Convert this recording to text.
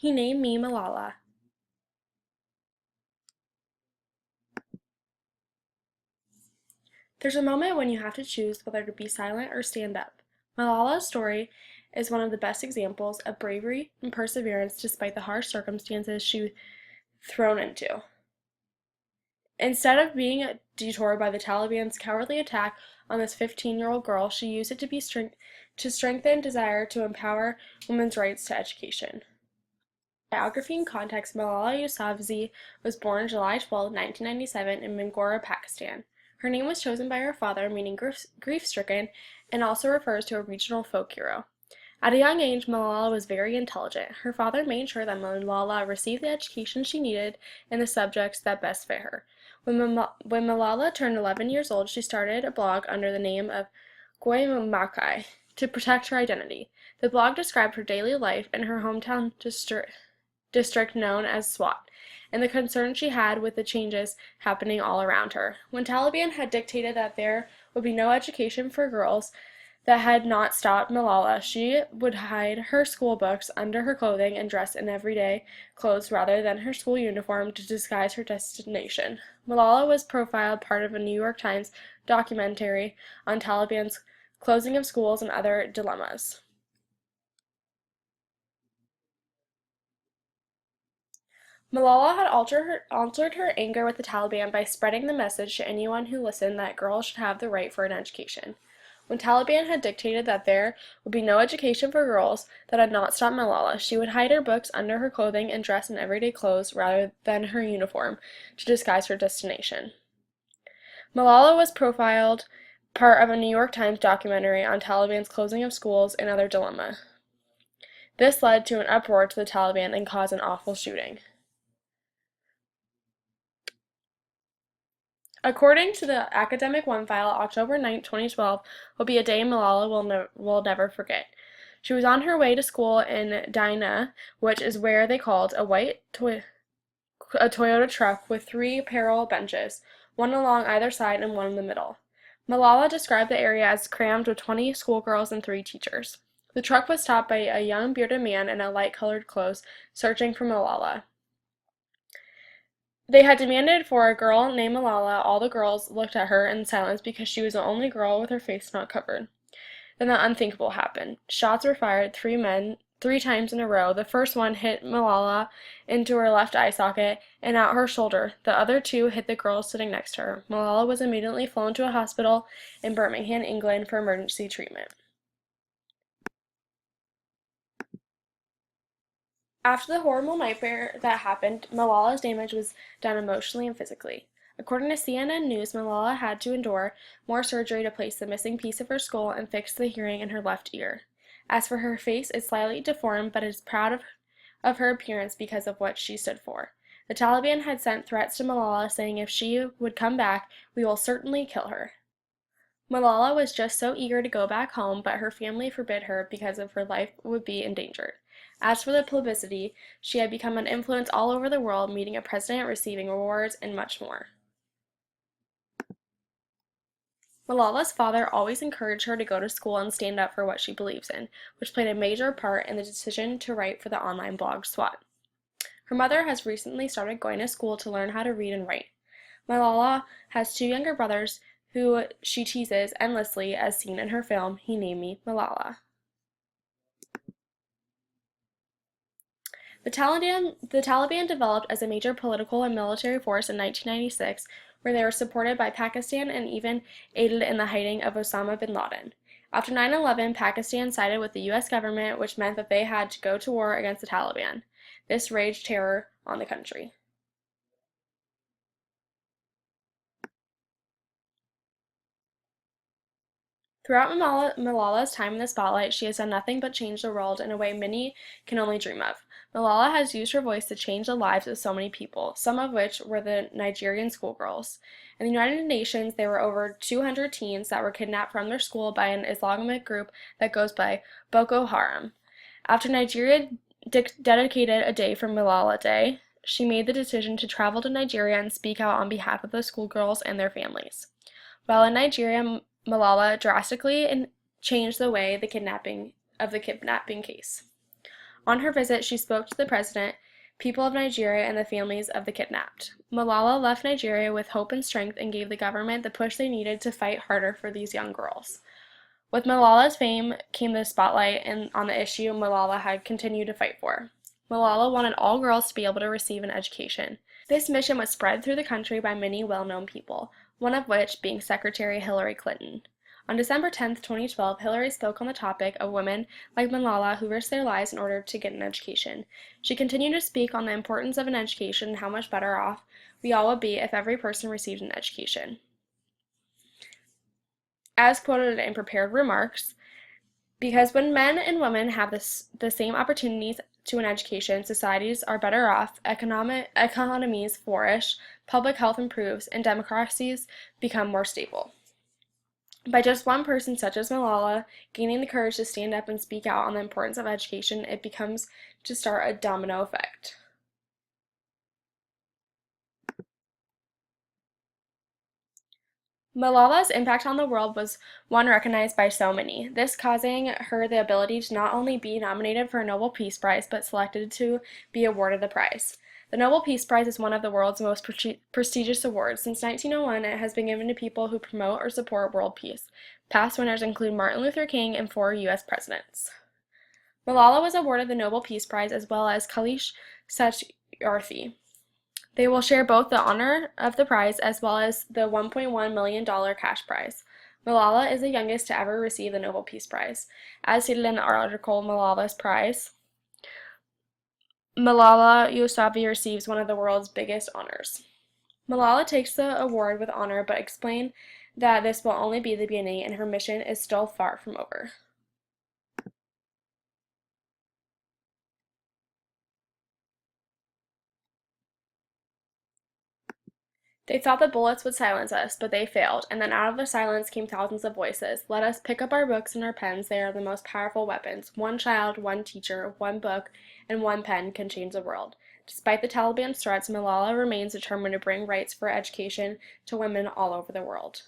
He named me Malala. There's a moment when you have to choose whether to be silent or stand up. Malala's story is one of the best examples of bravery and perseverance despite the harsh circumstances she was thrown into. Instead of being detoured by the Taliban's cowardly attack on this 15-year-old girl, she used it to strengthen desire to empower women's rights to education. Biography and context. Malala Yousafzai was born July 12, 1997 in Mingora, Pakistan. Her name was chosen by her father, meaning grief-stricken, and also refers to a regional folk hero. At a young age, Malala was very intelligent. Her father made sure that Malala received the education she needed in the subjects that best fit her. When Malala turned 11 years old, she started a blog under the name of Goy Makai to protect her identity. The blog described her daily life in her hometown district known as Swat, and the concern she had with the changes happening all around her. When Taliban had dictated that there would be no education for girls, that had not stopped Malala. She would hide her school books under her clothing and dress in everyday clothes rather than her school uniform to disguise her destination. Malala was profiled part of a New York Times documentary on Taliban's closing of schools and other dilemmas. Malala had altered her anger with the Taliban by spreading the message to anyone who listened that girls should have the right for an education. When Taliban had dictated that there would be no education for girls, that had not stopped Malala. She would hide her books under her clothing and dress in everyday clothes rather than her uniform to disguise her destination. Malala was profiled part of a New York Times documentary on Taliban's closing of schools and other dilemma. This led to an uproar to the Taliban and caused an awful shooting. According to the Academic One file, October 9, 2012 will be a day Malala will never forget. She was on her way to school in Dina, which is where they called a Toyota truck with 3 parallel benches, one along either side and one in the middle. Malala described the area as crammed with 20 schoolgirls and 3 teachers. The truck was stopped by a young bearded man in a light-colored clothes, searching for Malala. They had demanded for a girl named Malala. All the girls looked at her in silence because she was the only girl with her face not covered. Then the unthinkable happened. Shots were fired, 3 times in a row. The first one hit Malala into her left eye socket and out her shoulder. The other 2 hit the girl sitting next to her. Malala was immediately flown to a hospital in Birmingham, England for emergency treatment. After the horrible nightmare that happened, Malala's damage was done emotionally and physically. According to CNN News, Malala had to endure more surgery to place the missing piece of her skull and fix the hearing in her left ear. As for her face, it's slightly deformed, but is proud of her appearance because of what she stood for. The Taliban had sent threats to Malala saying if she would come back, we will certainly kill her. Malala was just so eager to go back home, but her family forbid her because of her life would be endangered. As for the publicity, she had become an influence all over the world, meeting a president, receiving awards, and much more. Malala's father always encouraged her to go to school and stand up for what she believes in, which played a major part in the decision to write for the online blog SWAT. Her mother has recently started going to school to learn how to read and write. Malala has 2 younger brothers who she teases endlessly, as seen in her film, He Named Me Malala. The Taliban developed as a major political and military force in 1996, where they were supported by Pakistan and even aided in the hiding of Osama bin Laden. After 9/11, Pakistan sided with the U.S. government, which meant that they had to go to war against the Taliban. This raised terror on the country. Throughout Malala's time in the spotlight, she has done nothing but change the world in a way many can only dream of. Malala has used her voice to change the lives of so many people, some of which were the Nigerian schoolgirls. In the United Nations, there were over 200 teens that were kidnapped from their school by an Islamic group that goes by Boko Haram. After Nigeria dedicated a day for Malala Day, she made the decision to travel to Nigeria and speak out on behalf of the schoolgirls and their families. While in Nigeria, Malala drastically changed the way the kidnapping case. On her visit, she spoke to the president, people of Nigeria, and the families of the kidnapped. Malala left Nigeria with hope and strength and gave the government the push they needed to fight harder for these young girls. With Malala's fame came the spotlight on the issue Malala had continued to fight for. Malala wanted all girls to be able to receive an education. This mission was spread through the country by many well-known people, one of which being Secretary Hillary Clinton. On December 10, 2012, Hillary spoke on the topic of women like Malala who risked their lives in order to get an education. She continued to speak on the importance of an education and how much better off we all would be if every person received an education. As quoted in prepared remarks, because when men and women have the same opportunities to an education, societies are better off, economies flourish, public health improves, and democracies become more stable. By just one person such as Malala gaining the courage to stand up and speak out on the importance of education, it becomes to start a domino effect. Malala's impact on the world was one recognized by so many, this causing her the ability to not only be nominated for a Nobel Peace Prize, but selected to be awarded the prize. The Nobel Peace Prize is one of the world's most prestigious awards. Since 1901, it has been given to people who promote or support world peace. Past winners include Martin Luther King and 4 U.S. presidents. Malala was awarded the Nobel Peace Prize as well as Kailash Satyarthi. They will share both the honor of the prize as well as the $1.1 million cash prize. Malala is the youngest to ever receive the Nobel Peace Prize. As stated in the article Malala's Prize, Malala Yousafzai receives one of the world's biggest honors. Malala takes the award with honor but explained that this will only be the beginning and her mission is still far from over. They thought the bullets would silence us, but they failed, and then out of the silence came thousands of voices. Let us pick up our books and our pens. They are the most powerful weapons. One child, one teacher, one book, and one pen can change the world. Despite the Taliban's threats, Malala remains determined to bring rights for education to women all over the world.